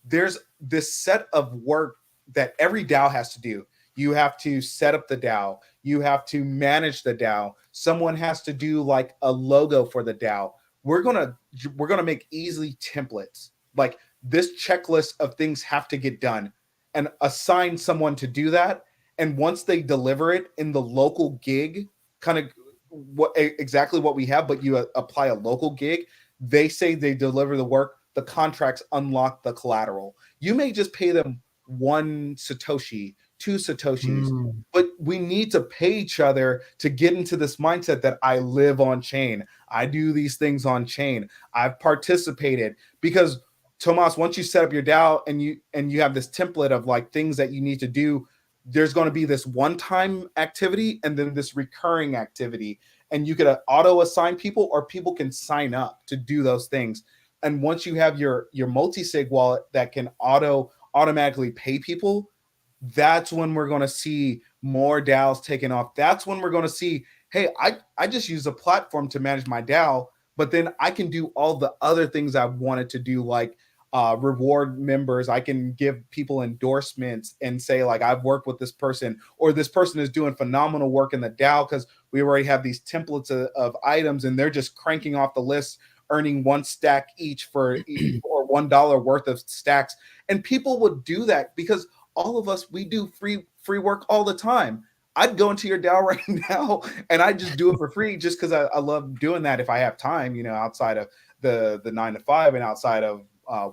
there's this set of work that every DAO has to do. You have to set up the DAO. You have to manage the DAO. Someone has to do like a logo for the DAO. We're gonna make easily templates. Like this checklist of things have to get done, and assign someone to do that. And once they deliver it in the local gig, kind of exactly what we have, but you apply a local gig. They say they deliver the work. The contracts unlock the collateral. You may just pay them 1 Satoshi, 2 Satoshis, but we need to pay each other to get into this mindset that I live on chain. I do these things on chain. I've participated because Tomas, once you set up your DAO and you have this template of like things that you need to do, there's going to be this one-time activity and then this recurring activity. And you could auto assign people, or people can sign up to do those things. And once you have your multi-sig wallet that can automatically pay people, that's when we're going to see more DAOs taking off. That's when we're going to see, hey, I just use a platform to manage my DAO, but then I can do all the other things I wanted to do, like reward members. I can give people endorsements and say like, I've worked with this person, or this person is doing phenomenal work in the DAO because we already have these templates of items and they're just cranking off the list, earning 1 stack each for or $1 worth of stacks. And people would do that because all of us, we do free work all the time. I'd go into your DAO right now and I just do it for free just because I love doing that if I have time, outside of the 9 to 5 and outside of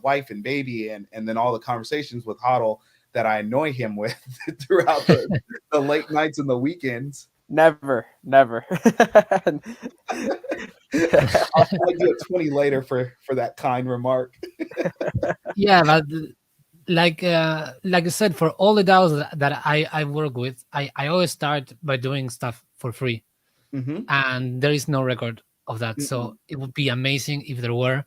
wife and baby and then all the conversations with Hodl that I annoy him with throughout the late nights and the weekends. Never. I'll do a 20 later for that kind remark. Yeah, but like I said, for all the DAOs that I work with, I always start by doing stuff for free. And there is no record of that. So it would be amazing if there were.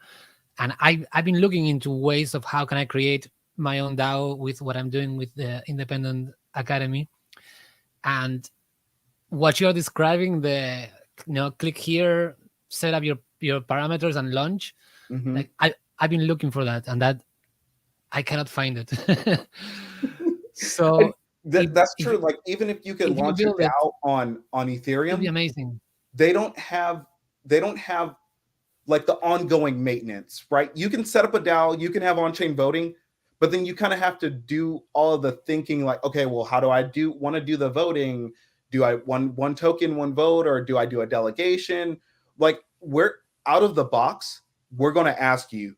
And I've been looking into ways of how can I create my own DAO with what I'm doing with the Independent Academy. And what you're describing, the click here, set up your parameters and launch. Like I've been looking for that, and that I cannot find it. So that's true. Like even if you can launch a DAO on Ethereum, it'd be amazing. They don't have like the ongoing maintenance, right? You can set up a DAO, you can have on-chain voting, but then you kind of have to do all of the thinking like, okay, well, how do I want to do the voting? Do I one token, one vote, or do I do a delegation? Like we're out of the box. We're going to ask you,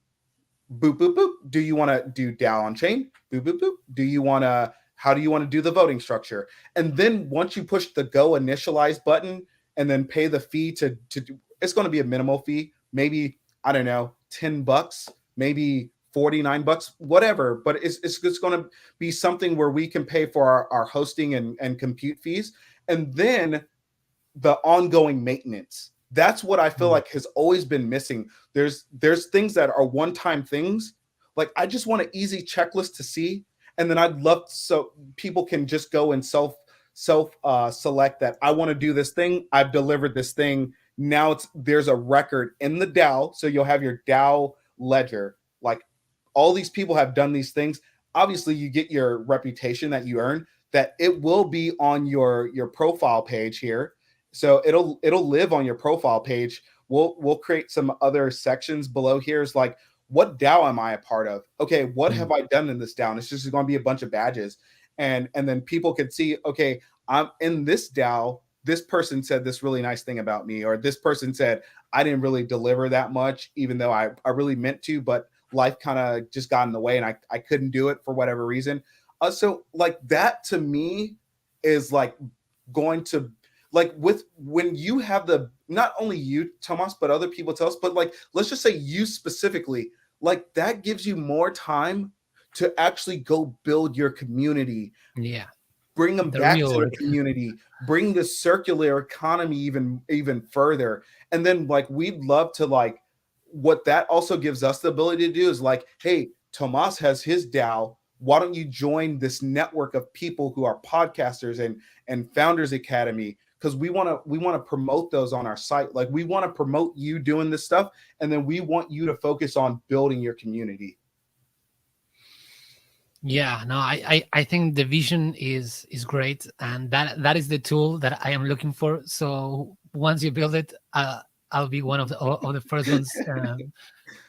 boop, boop, boop. Do you want to do DAO on chain? Boop, boop, boop. How do you want to do the voting structure? And then once you push the go initialize button and then pay the fee to do, it's going to be a minimal fee. Maybe, I don't know, $10, maybe $49, whatever. But it's going to be something where we can pay for our hosting and compute fees. And then the ongoing maintenance. That's what I feel like has always been missing. There's things that are one-time things. Like I just want an easy checklist to see. And then I'd love so people can just go and self select that I want to do this thing. I've delivered this thing. Now there's a record in the DAO. So you'll have your DAO ledger. Like all these people have done these things. obviously you get your reputation that you earn, that it will be on your profile page here. So it'll live on your profile page. We'll create some other sections below here. Is like, what DAO am I a part of? Okay, what have I done in this DAO? And it's just going to be a bunch of badges, and then people could see, okay, I'm in this DAO. This person said this really nice thing about me, or this person said I didn't really deliver that much, even though I really meant to, but life kind of just got in the way and I couldn't do it for whatever reason. So like that to me is like going to like with when you have the not only you, Tomas, but other people tell us, but like let's just say you specifically, like that gives you more time to actually go build your community. Yeah. Bring them The back real to work. the community, bring the circular economy even further. And then like we'd love to like what that also gives us the ability to do is like, hey, Tomas has his DAO. Why don't you join this network of people who are podcasters and Founders Academy? Because we want to promote those on our site. Like we want to promote you doing this stuff, and then we want you to focus on building your community. Yeah, no, I think the vision is great, and that is the tool that I am looking for. So once you build it, I'll be one of the first ones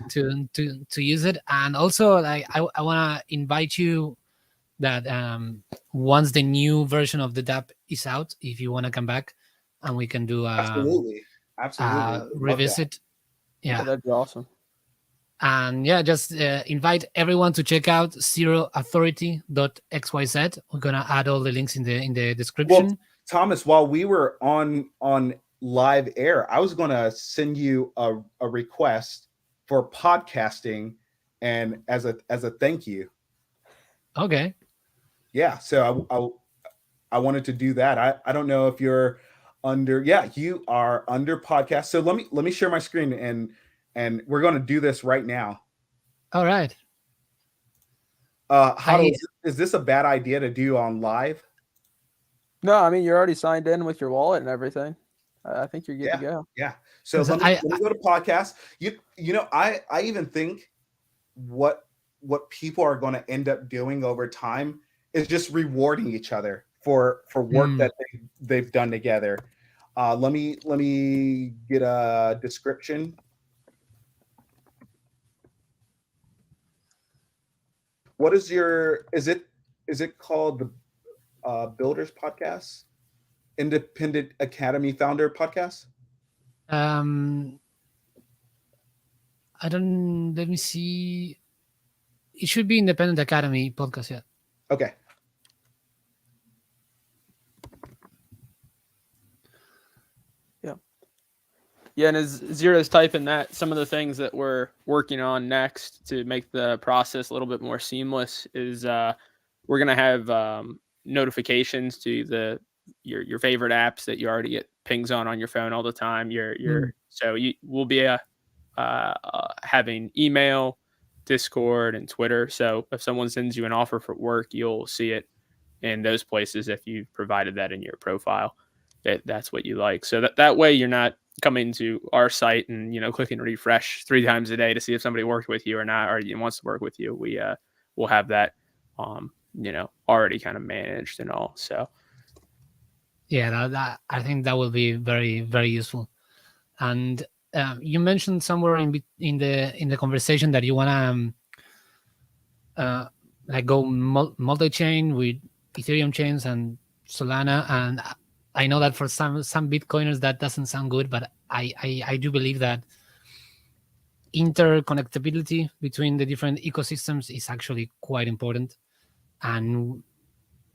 to use it. And also, like I want to invite you that once the new version of the DApp is out, if you want to come back, and we can do Absolutely. Love that. revisit. Yeah, Yeah. that'd be awesome. And yeah, just invite everyone to check out zeroauthority.xyz. We're gonna add all the links in the description. Well, Thomas, while we were on live air, I was gonna send you a request for podcasting and as a thank you. Okay. Yeah, so I wanted to do that. I don't know if you're under. Yeah, you are under podcast. So let me share my screen and we're going to do this right now. All right. Is this a bad idea to do on live? No, I mean you're already signed in with your wallet and everything. I think you're good to go. Yeah. So let me go to podcast. You know I even think what people are going to end up doing over time is just rewarding each other for work that they've done together. Let me get a description. What is your is it called the Builders Podcast? Independent Academy Founder Podcast? I don't. Let me see. It should be Independent Academy Podcast. Yeah. Okay. Yeah, and as Zero's typing that, some of the things that we're working on next to make the process a little bit more seamless is we're gonna have notifications to your favorite apps that you already get pings on your phone all the time. So we'll be having email, Discord, and Twitter. So if someone sends you an offer for work, you'll see it in those places if you've provided that in your profile. That's what you like. So that way you're not coming to our site and clicking refresh 3 times a day to see if somebody worked with you or not, or wants to work with you. We'll have that already kind of managed and all. So yeah, that I think that will be very, very useful. And you mentioned somewhere in the conversation that you want to like go multi-chain with Ethereum chains and Solana, and I know that for some Bitcoiners that doesn't sound good, but I do believe that interconnectability between the different ecosystems is actually quite important. And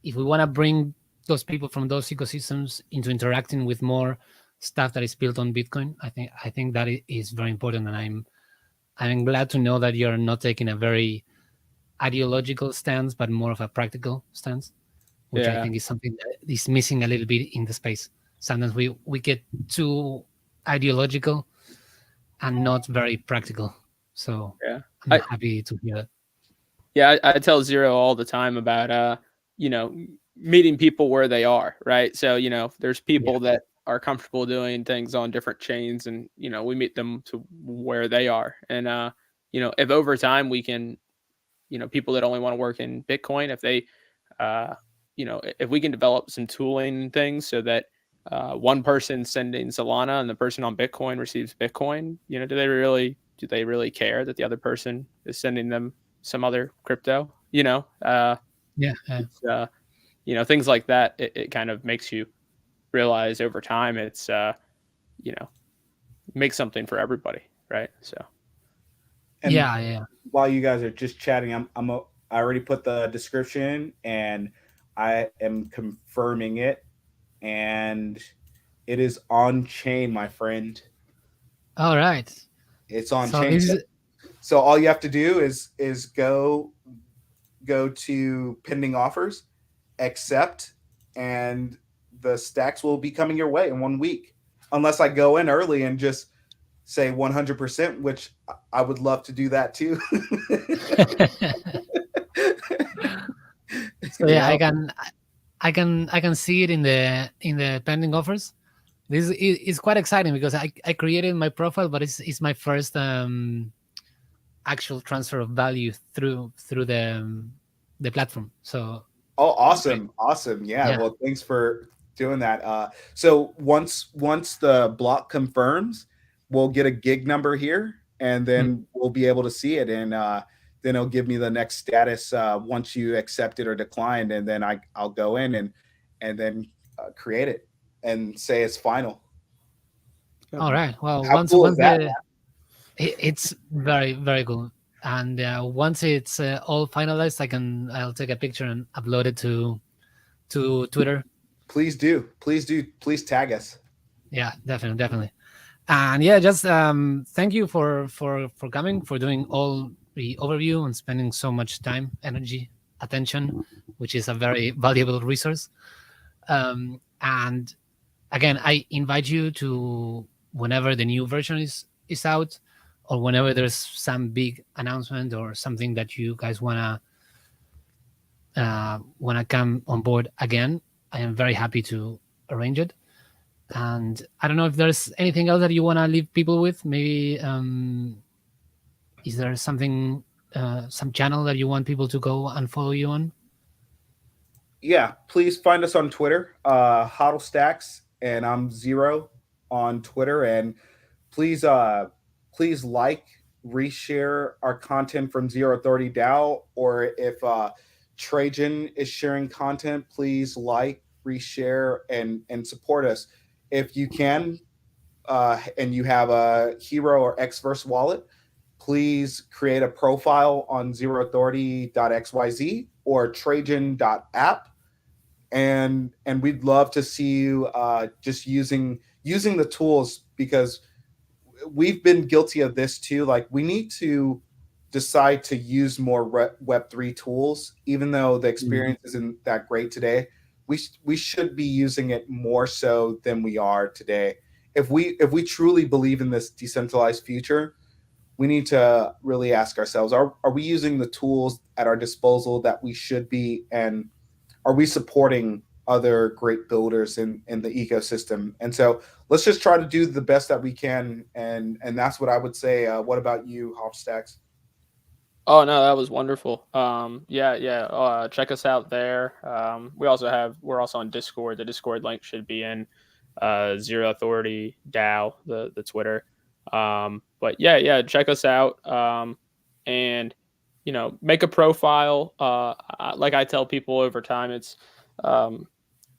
if we want to bring those people from those ecosystems into interacting with more stuff that is built on Bitcoin, I think that is very important. And I'm glad to know that you're not taking a very ideological stance, but more of a practical stance, which I think is something that is missing a little bit in the space. Sometimes we get too ideological and not very practical. So I'm happy to hear that. Yeah, I tell Zero all the time about meeting people where they are, right? So there's people that are comfortable doing things on different chains, and we meet them to where they are. And if over time we can people that only want to work in Bitcoin, if they, if we can develop some tooling things so that one person sending Solana and the person on Bitcoin receives Bitcoin, do they really care that the other person is sending them some other crypto? Yeah, yeah. It's, things like that. It kind of makes you realize over time it's, make something for everybody, right? So And Yeah, yeah. while you guys are just chatting, I already put the description and I am confirming it, and it is on chain, my friend. All right. It's on So chain. this is So all you have to do is go to pending offers, accept, and the stacks will be coming your way in 1 week. Unless I go in early and just say 100%, which I would love to do that too. so you yeah, know? I can see it in the pending offers. This is quite exciting because I created my profile, but it's my first actual transfer of value through the platform. So Oh, it's great. awesome. Yeah. Yeah. Well, thanks for doing that. So once the block confirms, we'll get a gig number here, and Mm. then we'll be able to see it, and then it'll give me the next status once you accept it or declined, and then I'll go in and then create it and say it's final. All right. Well, How cool is once that? it's very very cool, and once it's all finalized, I'll take a picture and upload it to Twitter. Please do. Please do. Please tag us. Yeah, definitely, definitely. And yeah, just thank you for coming, for doing all the overview and spending so much time, energy, attention, which is a very valuable resource. And again, I invite you to, whenever the new version is out, or whenever there's some big announcement or something that you guys wanna come on board again, I am very happy to arrange it. And I don't know if there's anything else that you want to leave people with. Maybe is there something, some channel that you want people to go and follow you on? Yeah, please find us on Twitter, Hodl Stacks, and I'm Zero on Twitter. And please, please like, reshare our content from Zero Authority DAO, or if Trajan is sharing content, please like, reshare, and support us if you can. And you have a Hero or Xverse wallet, please create a profile on zeroauthority.xyz or trajan.app, and we'd love to see you just using the tools, because we've been guilty of this too. Like, we need to decide to use more Web3 tools, even though the experience isn't that great today. We should be using it more so than we are today. If we truly believe in this decentralized future, we need to really ask ourselves: Are we using the tools at our disposal that we should be, and are we supporting other great builders in the ecosystem? And so let's just try to do the best that we can, and that's what I would say. What about you, Hopstacks? Oh no, that was wonderful. Yeah. Check us out there. We're also on Discord. The Discord link should be in Zero Authority DAO, the Twitter. But yeah, check us out. And make a profile. Like I tell people over time, it's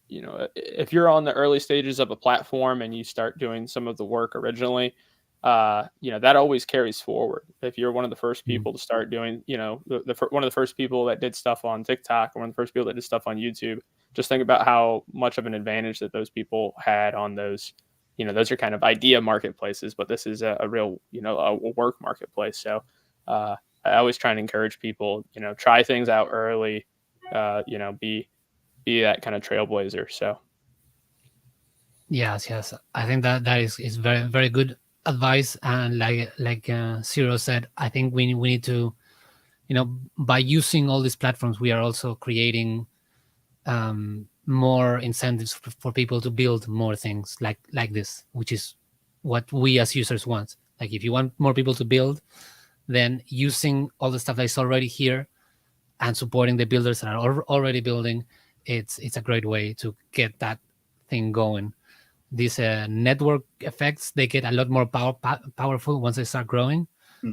if you're on the early stages of a platform and you start doing some of the work originally, that always carries forward. If you're one of the first people to start doing, one of the first people that did stuff on TikTok, or one of the first people that did stuff on YouTube, just think about how much of an advantage that those people had on those. Those are kind of idea marketplaces, but this is a real, a work marketplace. So I always try and encourage people, try things out early, be that kind of trailblazer. So Yes. I think that is very very good advice. And like Ciro said, I think we need to, by using all these platforms, we are also creating more incentives for people to build more things like this, which is what we as users want. Like, if you want more people to build, then using all the stuff that is already here and supporting the builders that are already building, it's a great way to get that thing going. These network effects, they get a lot more powerful once they start growing.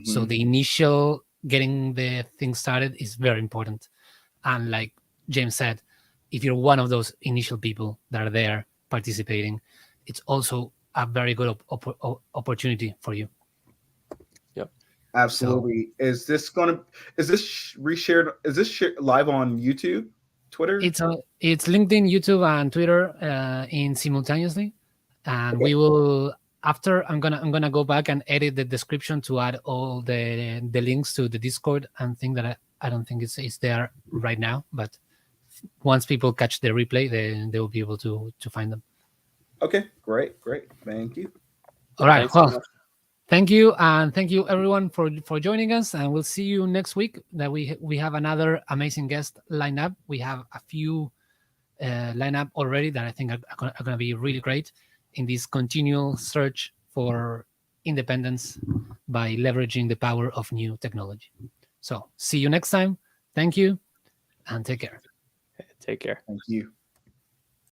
So Mhm. the initial getting the thing started is very important. And like James said, if you're one of those initial people that are there participating, it's also a very good opportunity for you. Yep. Absolutely. Is this reshared? Is this live on YouTube, Twitter? It's LinkedIn, YouTube, and Twitter in simultaneously, and Okay. we will after. I'm gonna go back and edit the description to add all the links to the Discord and thing that I don't think it's there right now, but once people catch the replay, they will be able to find them. Okay. Great. Great. Thank you. All right. Thanks so Well, much. thank you, and thank you everyone for joining us, and we'll see you next week. That we have another amazing guest lined up. We have a few lineup already that I think are going to be really great in this continual search for independence by leveraging the power of new technology. So, see you next time. Thank you and take care. Take care. Thank you.